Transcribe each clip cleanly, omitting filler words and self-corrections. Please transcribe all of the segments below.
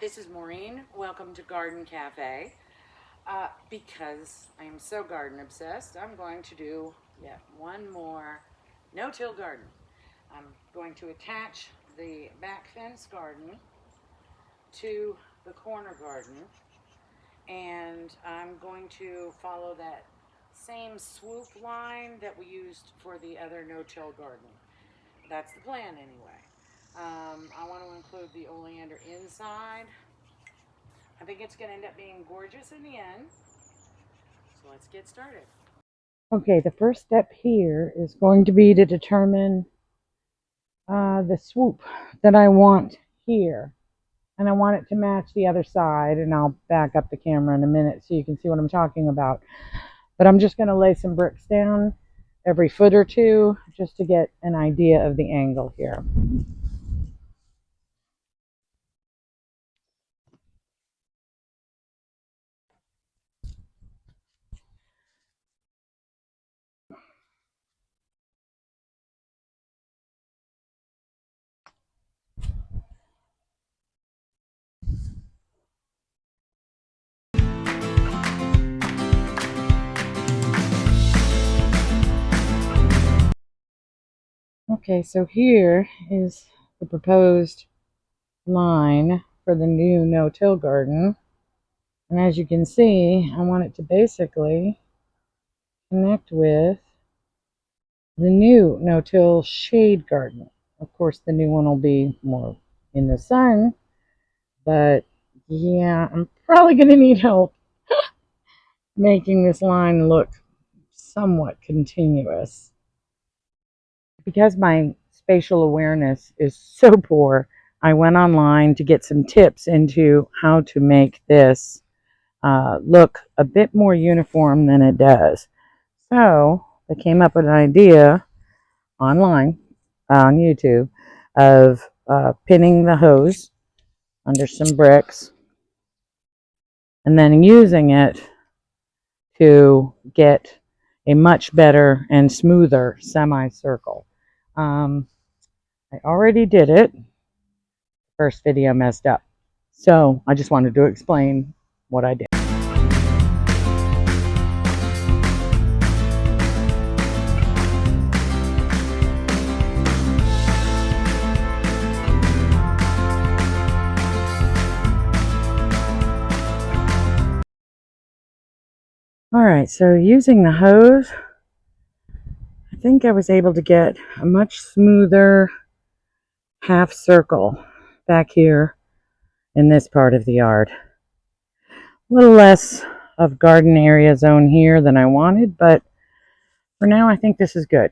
this is Maureen. Welcome to Garden Cafe. Because I am so garden obsessed, I'm going to do yet one more no-till garden. I'm going to attach the back fence garden to the corner garden, and I'm going to follow that same swoop line that we used for the other no-till garden. That's the plan anyway. I want to include the oleander inside. I think it's going to end up being gorgeous in the end. So let's get started. Okay, the first step here is going to be to determine the swoop that I want here. And I want it to match the other side, and I'll back up the camera in a minute so you can see what I'm talking about. But I'm just going to lay some bricks down every foot or two just to get an idea of the angle here. Okay, so here is the proposed line for the new no-till garden. And as you can see, I want it to basically connect with the new no-till shade garden. Of course, the new one will be more in the sun, but yeah, I'm probably going to need help making this line look somewhat continuous. Because my spatial awareness is so poor, I went online to get some tips into how to make this look a bit more uniform than it does. So I came up with an idea online on YouTube of pinning the hose under some bricks and then using it to get a much better and smoother semicircle. I already did it. First video messed up. So I just wanted to explain what I did. Alright, so using the hose, I think I was able to get a much smoother half circle back here in this part of the yard. A little less of garden area zone here than I wanted, but for now I think this is good.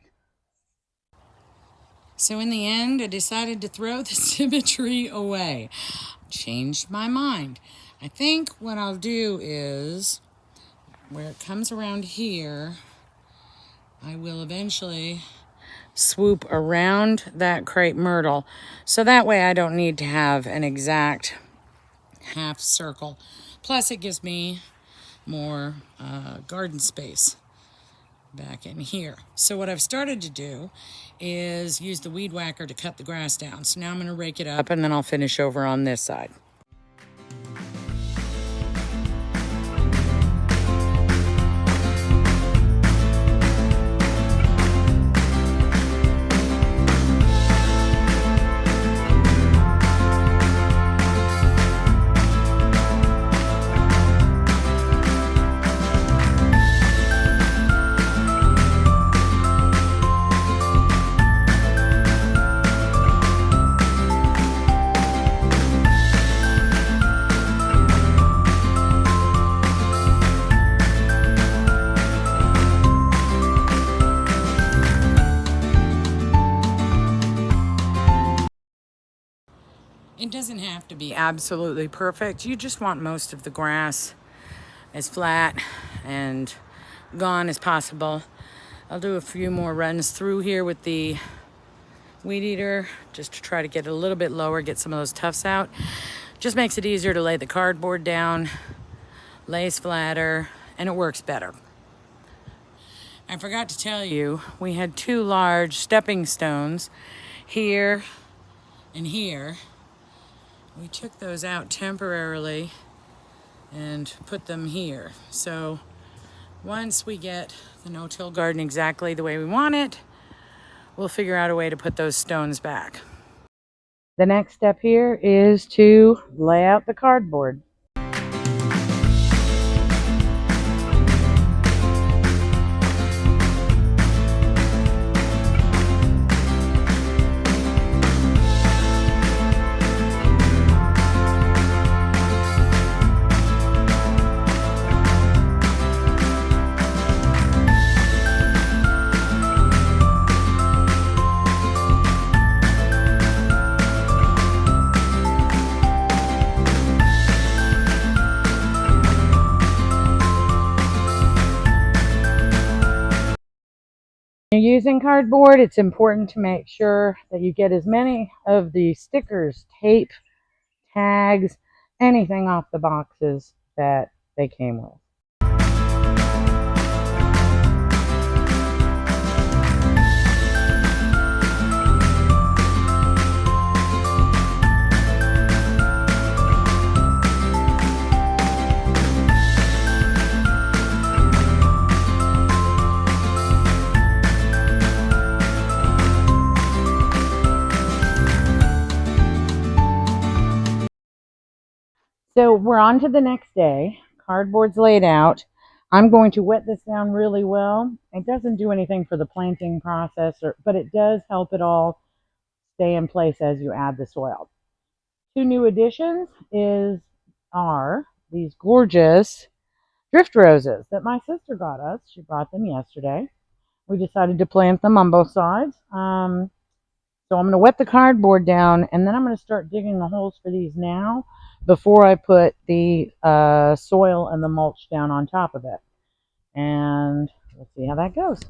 So in the end, I decided to throw the symmetry away. Changed my mind. I think what I'll do is, where it comes around here, I will eventually swoop around that crepe myrtle. So that way I don't need to have an exact half circle. Plus it gives me more garden space back in here. So what I've started to do is use the weed whacker to cut the grass down. So now I'm going to rake it up and then I'll finish over on this side. It doesn't have to be absolutely perfect. You just want most of the grass as flat and gone as possible. I'll do a few more runs through here with the weed eater just to try to get it a little bit lower, get some of those tufts out. Just makes it easier to lay the cardboard down, lays flatter, and it works better. I forgot to tell you, we had two large stepping stones here and here we took those out temporarily and put them here. So once we get the no-till garden exactly the way we want it, we'll figure out a way to put those stones back. The next step here is to lay out the cardboard. When you're using cardboard, it's important to make sure that you get as many of the stickers, tape, tags, anything off the boxes that they came with. So we're on to the next day. Cardboard's laid out. I'm going to wet this down really well. It doesn't do anything for the planting process, but it does help it all stay in place as you add the soil. Two new additions are these gorgeous drift roses that my sister got us. She brought them yesterday. We decided to plant them on both sides. So I'm going to wet the cardboard down, and then I'm going to start digging the holes for these now before I put the soil and the mulch down on top of it. And let's see how that goes.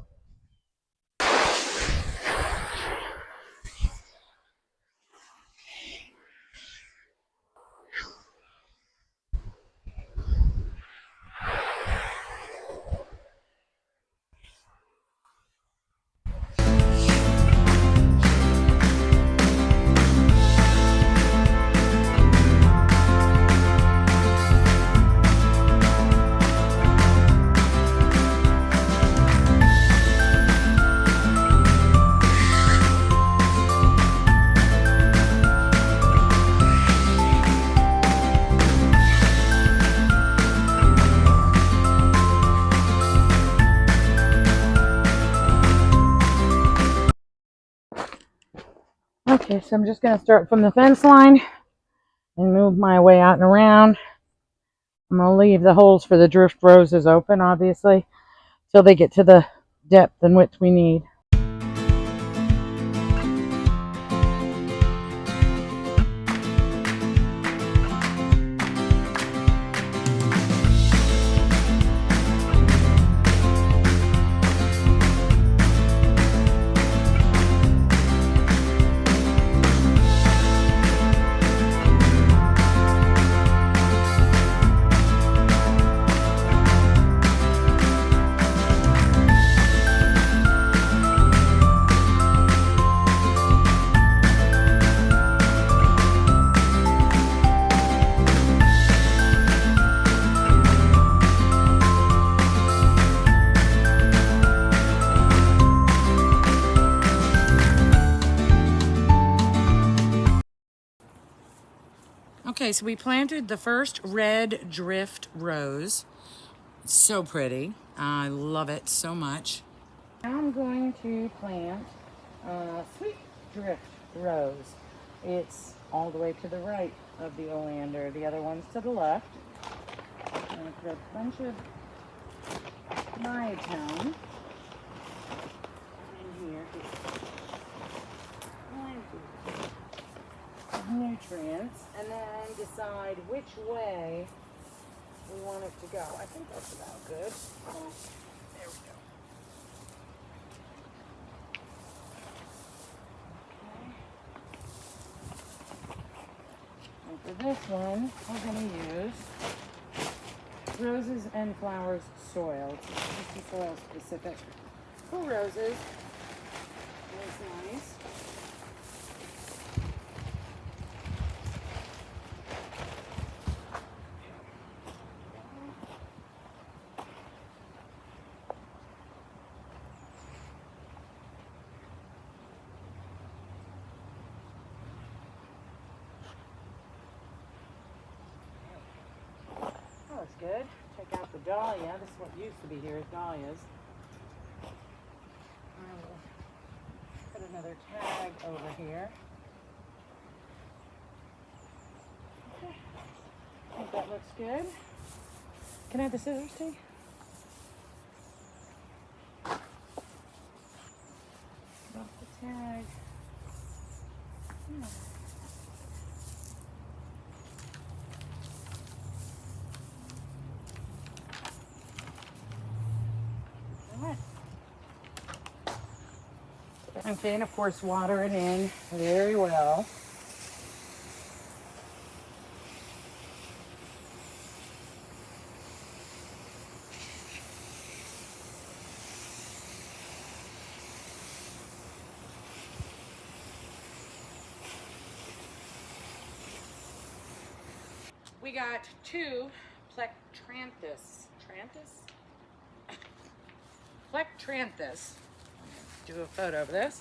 Okay, so I'm just going to start from the fence line and move my way out and around. I'm going to leave the holes for the drift roses open, obviously, till they get to the depth and width we need. Okay, so we planted the first red drift rose. It's so pretty. I love it so much. Now I'm going to plant sweet drift rose. It's all the way to the right of the oleander. The other one's to the left. I'm going to put a bunch of myotone in here. Nutrients, and then decide which way we want it to go. I think that's about good. Oh, there we go. Okay. And for this one, we're going to use Roses and Flowers soil. It's soil specific for roses. That's nice. looks good. Check out the dahlia. This is what used to be here, is dahlias. I will put another tag over here. Okay. I think that looks good. Can I have the scissors, too? Off the tag. Yeah. Okay, and of course water it in very well. We got 2 Plectranthus. Plectranthus. Do a photo of this.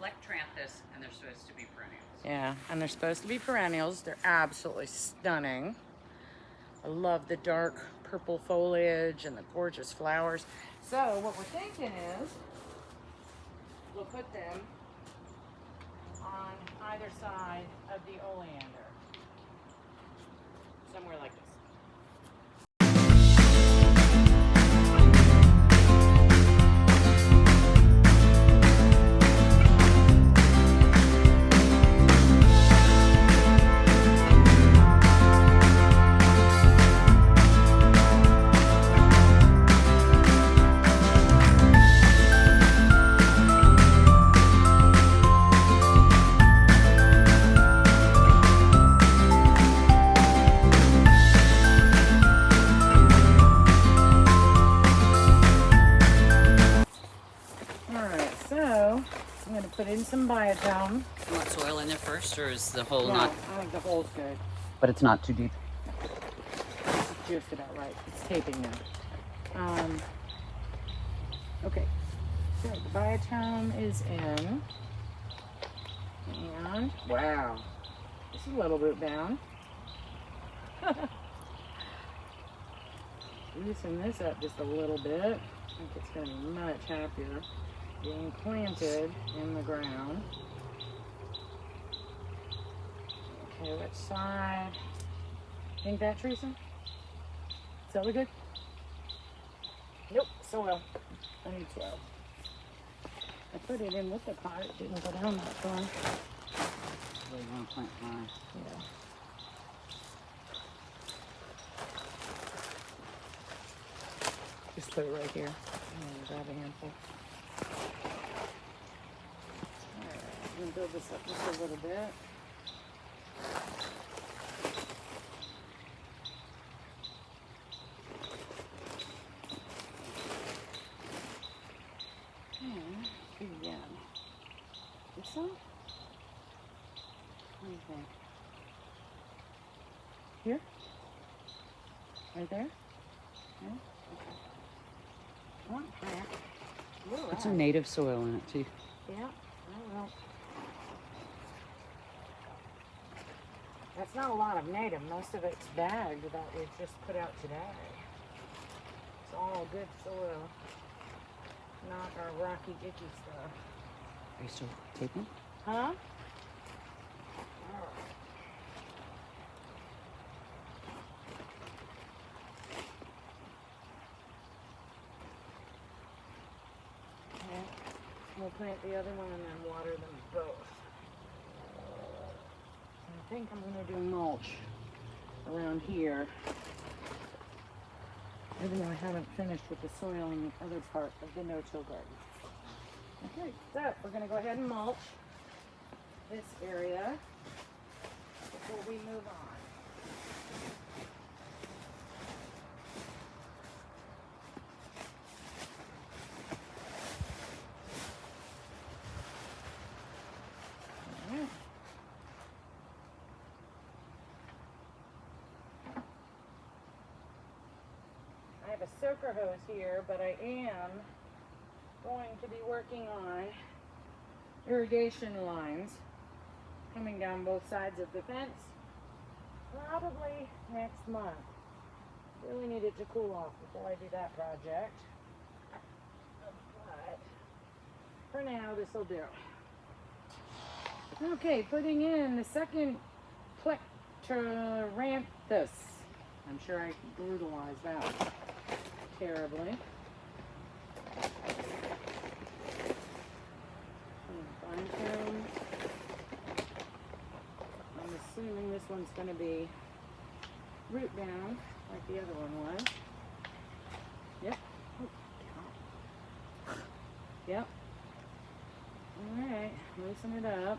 Plectranthus, and they're supposed to be perennials. Yeah, and they're supposed to be perennials. They're absolutely stunning. I love the dark purple foliage and the gorgeous flowers. So what we're thinking is we'll put them on either side of the oleander. Somewhere like this. Put in some biotone. You want soil in there first, or is the hole No, not? I think the hole's good. But it's not too deep. It's just about right. It's taping now. Okay, so the biotone is in. And, wow, this is a little bit down. Loosen this up just a little bit. I think it's going to be much happier being planted in the ground. Okay, which side? Think that, Teresa? Is that look good? Nope, soil. I need soil. I put it in with the pot. It didn't go down that far. Well, you want to plant high. Yeah. Just put it right here. I'm gonna grab a handful. Alright, I'm gonna build this up just a little bit. And again. This one? What do you think? Here? Right there? Yeah? Okay. One plant. Put some native soil in it too. Yeah, I will. That's not a lot of native. Most of it's bagged that we've just put out today. It's all good soil. Not our rocky, icky stuff. Are you still taping? Huh? We'll plant the other one and then water them both. I think I'm going to do mulch around here. Even though I haven't finished with the soil in the other part of the no-till garden. Okay, so we're going to go ahead and mulch this area before we move on. I have a soaker hose here, but I am going to be working on irrigation lines coming down both sides of the fence probably next month. Really need it to cool off before I do that project. But for now, this will do. Okay, putting in the second Plectranthus. I'm sure I brutalized that terribly. Fine tune. I'm assuming this one's going to be root down like the other one was. Yep. Yep. Alright, loosen it up.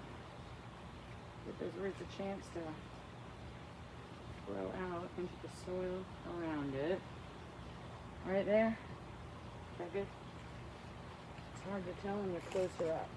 Give those roots a chance to grow out into the soil around it. Right there? Is that good? It's hard to tell when you're closer up.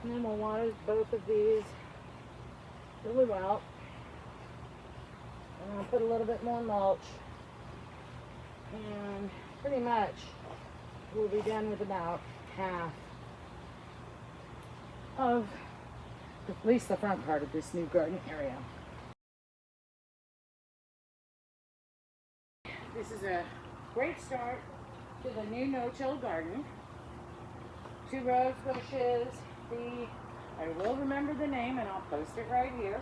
And then we'll water both of these really well. And I'll put a little bit more mulch. And pretty much we'll be done with about half of at least the front part of this new garden area. This is a great start to the new no-till garden. 2 rose bushes. I will remember the name and I'll post it right here.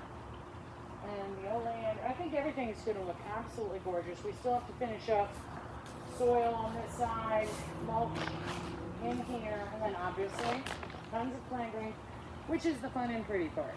And the oleander, I think everything is going to look absolutely gorgeous. We still have to finish up soil on this side, mulch in here, and then obviously tons of plant green, which is the fun and pretty part.